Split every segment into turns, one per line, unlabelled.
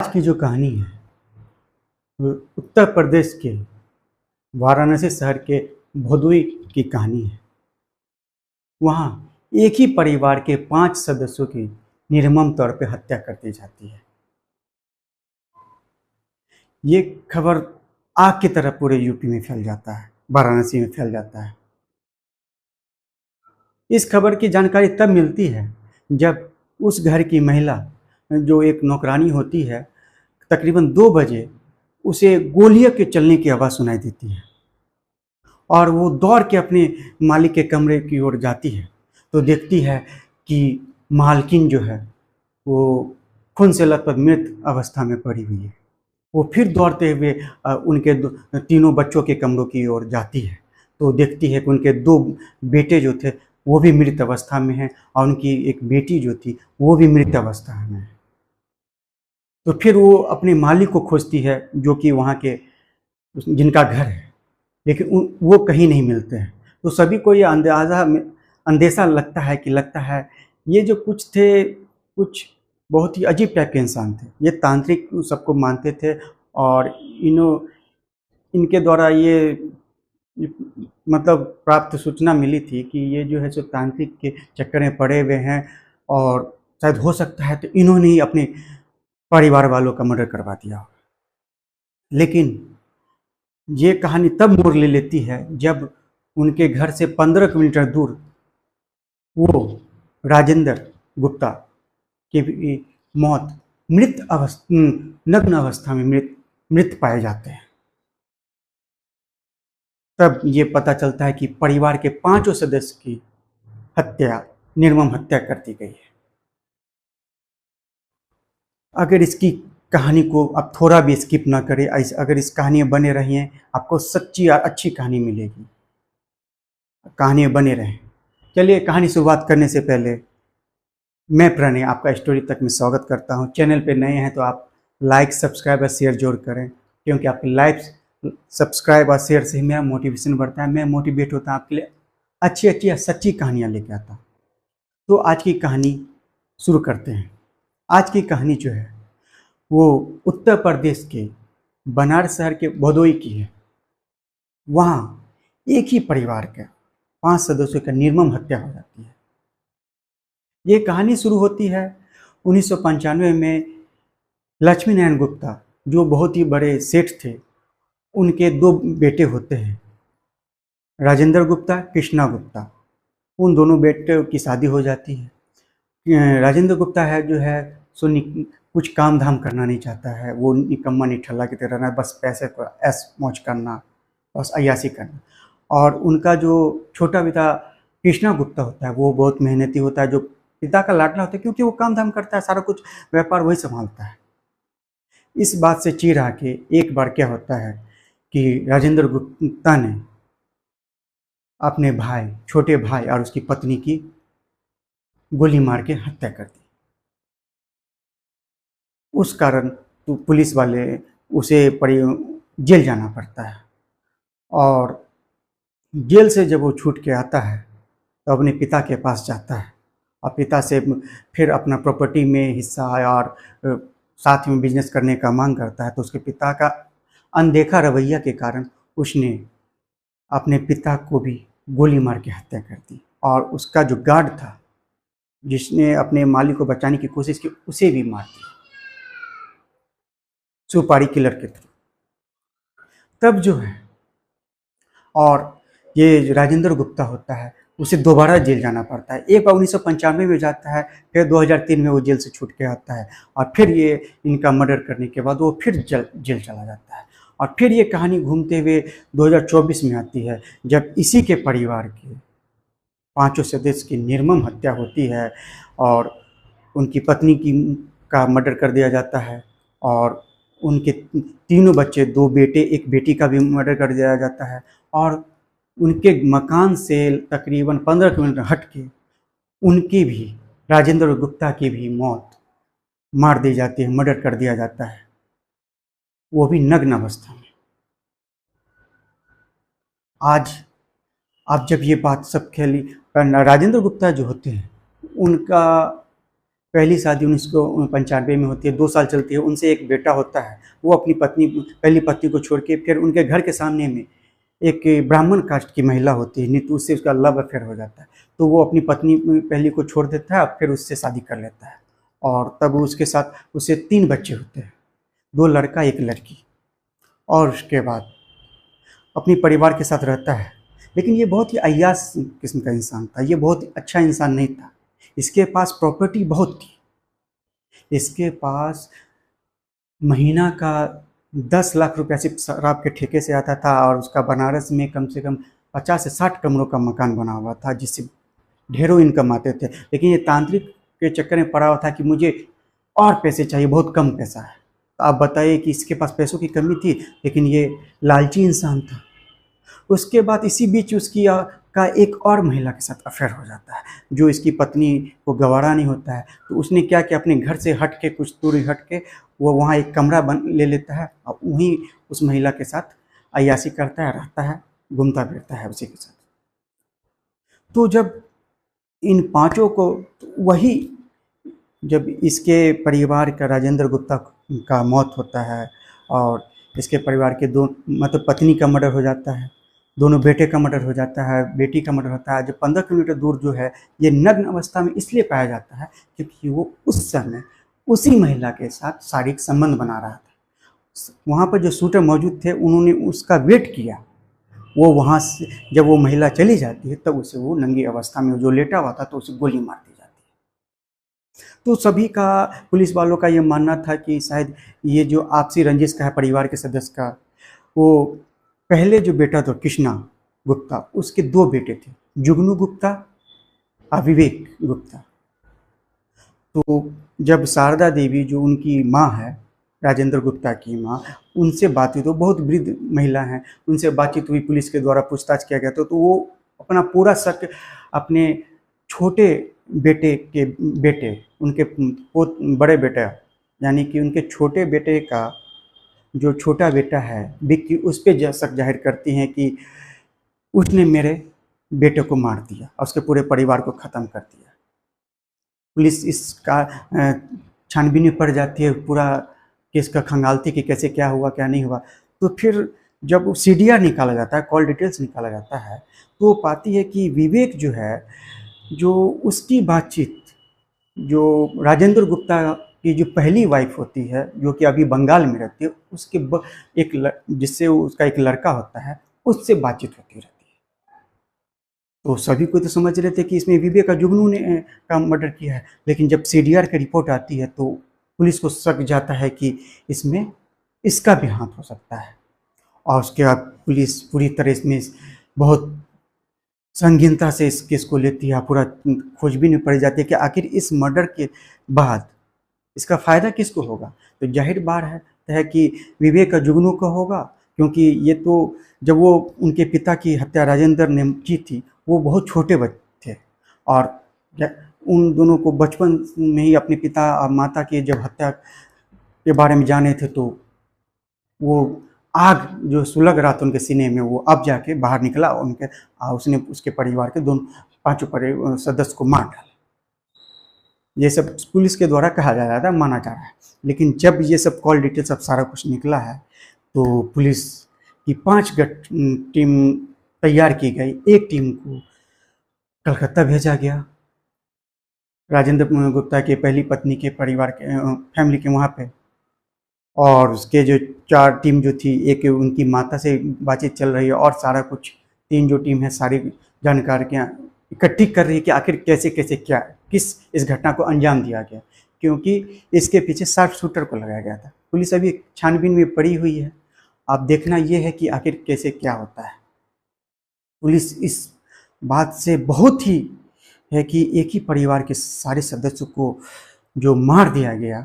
आज की जो कहानी है वो उत्तर प्रदेश के वाराणसी शहर के भदोई की कहानी है। वहाँ एक ही परिवार के 5 सदस्यों की निर्मम तौर पे हत्या कर दी जाती है। ये खबर आग की तरह पूरे यूपी में फैल जाता है, वाराणसी में फैल जाता है। इस खबर की जानकारी तब मिलती है जब उस घर की महिला, जो एक नौकरानी होती है, तकरीबन 2 बजे उसे गोलियों के चलने की आवाज़ सुनाई देती है और वो दौड़ के अपने मालिक के कमरे की ओर जाती है तो देखती है कि मालकिन जो है वो खून से लथपथ मृत अवस्था में पड़ी हुई है। वो फिर दौड़ते हुए उनके तीनों बच्चों के कमरों की ओर जाती है तो देखती है कि उनके 2 बेटे जो थे वो भी मृत अवस्था में हैं और उनकी एक बेटी जो थी वो भी मृत अवस्था में है। तो फिर वो अपने मालिक को खोजती है जो कि वहाँ के जिनका घर है, लेकिन वो कहीं नहीं मिलते हैं। तो सभी को ये अंदेशा लगता है ये जो कुछ थे, कुछ बहुत ही अजीब टाइप के इंसान थे। ये तांत्रिक सबको मानते थे और इनके द्वारा ये मतलब प्राप्त सूचना मिली थी कि ये जो है सो तांत्रिक के चक्कर में पड़े हुए हैं और शायद हो सकता है तो इन्होंने ही अपने परिवार वालों का मर्डर करवा दिया। लेकिन ये कहानी तब मोड़ ले लेती है जब उनके घर से 15 किलोमीटर दूर वो राजेंद्र गुप्ता की भी मौत नग्न अवस्था में मृत मृत पाए जाते हैं। तब ये पता चलता है कि परिवार के 5 सदस्य की हत्या, निर्मम हत्या कर दी गई है। अगर इसकी कहानी को आप थोड़ा भी स्किप ना करें, अगर इस कहानी में बने रहिए, आपको सच्ची और अच्छी कहानी मिलेगी। कहानी में बने रहें। चलिए, कहानी शुरुआत करने से पहले मैं प्रणय आपका स्टोरी तक में स्वागत करता हूं। चैनल पे नए हैं तो आप लाइक, सब्सक्राइब और शेयर जरूर करें, क्योंकि आपके लाइक, सब्सक्राइब और शेयर से ही मेरा मोटिवेशन बढ़ता है। मैं मोटिवेट होता हूँ आपके लिए अच्छी अच्छी और सच्ची कहानियाँ लेके आता हूँ। तो आज की कहानी शुरू करते हैं। आज की कहानी जो है वो उत्तर प्रदेश के बनारस शहर के भदोई की है। वहाँ एक ही परिवार के 5 सदस्यों का निर्मम हत्या हो जाती है। ये कहानी शुरू होती है 1995 में। लक्ष्मी नारायण गुप्ता, जो बहुत ही बड़े सेठ थे, उनके 2 बेटे होते हैं, राजेंद्र गुप्ता, कृष्णा गुप्ता। उन दोनों बेटों की शादी हो जाती है। राजेंद्र गुप्ता है जो है सो कुछ काम धाम करना नहीं चाहता है। वो निकम्मा निठल्ला की तरह रहना, बस पैसे को ऐश मौज करना, बस अय्याशी करना। और उनका जो छोटा बेटा कृष्णा गुप्ता होता है वो बहुत मेहनती होता है, जो पिता का लाडला होता है, क्योंकि वो काम धाम करता है, सारा कुछ व्यापार वही संभालता है। इस बात से चिढ़ आके एक बार क्या होता है कि राजेंद्र गुप्ता ने अपने भाई, छोटे भाई और उसकी पत्नी की गोली मार के हत्या कर दी। उस कारण तो पुलिस वाले उसे जेल जाना पड़ता है और जेल से जब वो छूट के आता है तो अपने पिता के पास जाता है और पिता से फिर अपना प्रॉपर्टी में हिस्सा और साथ में बिजनेस करने का मांग करता है। तो उसके पिता का अनदेखा रवैया के कारण उसने अपने पिता को भी गोली मार के हत्या कर दी और उसका जो गार्ड था, जिसने अपने मालिक को बचाने की कोशिश की, उसे भी मार दिया सुपारी किलर के थ्रू। तब जो है, और ये राजेंद्र गुप्ता होता है, उसे दोबारा जेल जाना पड़ता है। एक बार 1995 में जाता है, फिर 2003 में वो जेल से छूट के आता है और फिर ये इनका मर्डर करने के बाद वो फिर जेल चला जाता है। और फिर ये कहानी घूमते हुए 2024 में आती है, जब इसी के परिवार के 5 सदस्य की निर्मम हत्या होती है और उनकी पत्नी का मर्डर कर दिया जाता है और उनके 3 बच्चे, 2 बेटे, 1 बेटी का भी मर्डर कर दिया जाता है। और उनके मकान से तकरीबन 15 किलोमीटर हट के उनकी भी, राजेंद्र गुप्ता की भी मौत मार दी जाती है, मर्डर कर दिया जाता है, वो भी नग्न अवस्था में। आज आप जब ये बात सब खेली, राजेंद्र गुप्ता जो होते हैं, उनका पहली शादी 1995 में होती है, 2 साल चलती है, उनसे एक बेटा होता है। वो अपनी पहली पत्नी को छोड़ के फिर उनके घर के सामने में एक ब्राह्मण कास्ट की महिला होती है, नहीं तो उससे उसका लव अफेयर हो जाता है। तो वो अपनी पत्नी पहली को छोड़ देता है और फिर उससे शादी कर लेता है, और तब उसके साथ उससे 3 बच्चे होते हैं, 2 लड़का 1 लड़की। और उसके बाद अपनी परिवार के साथ रहता है। लेकिन ये बहुत ही अय्याश किस्म का इंसान था, ये बहुत ही अच्छा इंसान नहीं था। इसके पास प्रॉपर्टी बहुत थी, इसके पास महीना का 10 लाख रुपया सिर्फ शराब के ठेके से आता था, और उसका बनारस में कम से कम 50 से 60 कमरों का मकान बना हुआ था, जिससे ढेरों इनकम आते थे। लेकिन ये तांत्रिक के चक्कर में पड़ा हुआ था कि मुझे और पैसे चाहिए, बहुत कम पैसा है। तो आप बताइए कि इसके पास पैसों की कमी थी, लेकिन ये लालची इंसान था। उसके बाद इसी बीच उसकी का एक और महिला के साथ अफेयर हो जाता है, जो इसकी पत्नी को गवारा नहीं होता है। तो उसने क्या किया, अपने घर से हट के कुछ दूरी हट के वो वहाँ एक कमरा ले लेता है, और वहीं उस महिला के साथ अय्याशी करता है, रहता है, घूमता फिरता है उसी के साथ। तो जब इन पांचों को वही जब इसके परिवार का राजेंद्र गुप्ता का मौत होता है, और इसके परिवार के दो मतलब पत्नी का मर्डर हो जाता है, दोनों बेटे का मर्डर हो जाता है, बेटी का मर्डर होता है। जब 15 किलोमीटर दूर जो है ये नग्न अवस्था में इसलिए पाया जाता है क्योंकि वो उस समय उसी महिला के साथ शारीरिक संबंध बना रहा था। वहाँ पर जो शूटर मौजूद थे उन्होंने उसका वेट किया। वो वहाँ से जब वो महिला चली जाती है तब उसे वो नंगी अवस्था में जो लेटा हुआ था तो उसे गोली मार दी जाती है। तो सभी का, पुलिस वालों का ये मानना था कि शायद ये जो आपसी रंजिश का है परिवार के सदस्य का, वो पहले जो बेटा था कृष्णा गुप्ता, उसके 2 बेटे थे, जुगनू गुप्ता और विवेक गुप्ता। तो जब शारदा देवी जो उनकी माँ है, राजेंद्र गुप्ता की माँ, उनसे बातचीत, तो बहुत वृद्ध महिला हैं, उनसे बातचीत हुई, पुलिस के द्वारा पूछताछ किया गया। तो वो अपना पूरा शक अपने छोटे बेटे के बेटे, उनके बड़े बेटा यानी कि उनके छोटे बेटे का जो छोटा बेटा है विक्की, उस पर शक जाहिर करती हैं कि उसने मेरे बेटे को मार दिया और उसके पूरे परिवार को ख़त्म कर दिया। पुलिस इसका छानबीन में पड़ जाती है, पूरा केस का खंगालती कि कैसे क्या हुआ क्या नहीं हुआ। तो फिर जब CDR निकाला जाता है, कॉल डिटेल्स निकाला जाता है, तो वो पाती है कि विवेक जो है, जो उसकी बातचीत जो राजेंद्र गुप्ता की जो पहली वाइफ होती है, जो कि अभी बंगाल में रहती है, उसके जिससे उसका एक लड़का होता है, उससे बातचीत होती रहती है। तो सभी को तो समझ रहे थे कि इसमें विवेक का जुगनू ने का मर्डर किया है। लेकिन जब CDR की रिपोर्ट आती है तो पुलिस को शक जाता है कि इसमें इसका भी हाथ हो सकता है, और उसके बाद पुलिस पूरी तरह इसमें बहुत संगीनता से इस केस को लेती है, पूरा खोजबीन में पड़ जाती है कि आखिर इस मर्डर के बाद इसका फ़ायदा किसको होगा। तो जाहिर बात है कि विवेक का जुगनू को होगा, क्योंकि ये तो जब वो उनके पिता की हत्या राजेंद्र ने की थी, वो बहुत छोटे बच्चे थे, और उन दोनों को बचपन में ही अपने पिता और माता की जब हत्या के बारे में जाने थे, तो वो आग जो सुलग रहा था उनके सीने में, वो अब जाके बाहर निकला, उसने उसके परिवार के दोनों 5 सदस्य को मार डाला। ये सब पुलिस के द्वारा कहा जा रहा था, माना जा रहा है। लेकिन जब ये सब कॉल डिटेल सब सारा कुछ निकला है, तो पुलिस की 5 टीम तैयार की गई। एक टीम को कलकत्ता भेजा गया, राजेंद्र गुप्ता के पहली पत्नी के परिवार के फैमिली के वहाँ पे, और उसके जो 4 टीम जो थी, एक उनकी माता से बातचीत चल रही है, और सारा कुछ 3 जो टीम है सारी जानकारियाँ इकट्ठी कर रही है कि आखिर कैसे कैसे क्या किस इस घटना को अंजाम दिया गया, क्योंकि इसके पीछे शार्प शूटर को लगाया गया था। पुलिस अभी छानबीन में पड़ी हुई है, अब देखना ये है कि आखिर कैसे क्या होता है। पुलिस इस बात से बहुत ही है कि एक ही परिवार के सारे सदस्यों को जो मार दिया गया,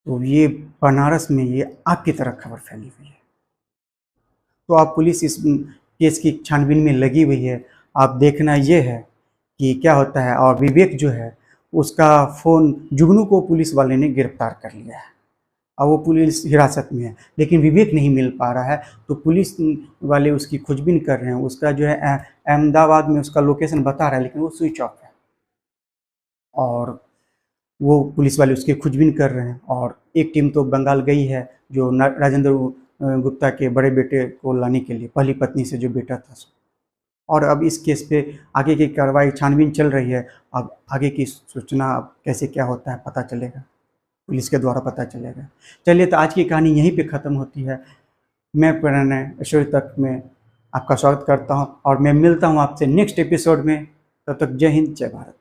तो ये बनारस में ये आग की तरह खबर फैली हुई है। तो आप पुलिस इस केस की छानबीन में लगी हुई है, आप देखना ये है कि क्या होता है। और विवेक जो है, उसका फ़ोन जुगनू को पुलिस वाले ने गिरफ्तार कर लिया है, और वो पुलिस हिरासत में है, लेकिन विवेक नहीं मिल पा रहा है। तो पुलिस वाले उसकी खोजबीन कर रहे हैं, उसका जो है अहमदाबाद में उसका लोकेशन बता रहा है, लेकिन वो स्विच ऑफ है। और वो पुलिस वाले उसकी खोजबीन कर रहे हैं। और एक टीम तो बंगाल गई है जो राजेंद्र गुप्ता के बड़े बेटे को लाने के लिए, पहली पत्नी से जो बेटा था। और अब इस केस पे आगे की कार्रवाई, छानबीन चल रही है। अब आगे की सूचना अब कैसे क्या होता है पता चलेगा, पुलिस के द्वारा पता चलेगा। चलिए, तो आज की कहानी यहीं पे ख़त्म होती है। मैं प्रणय ऐश्वर्य तक में आपका स्वागत करता हूँ और मैं मिलता हूँ आपसे नेक्स्ट एपिसोड में। तब तक जय हिंद, जय भारत।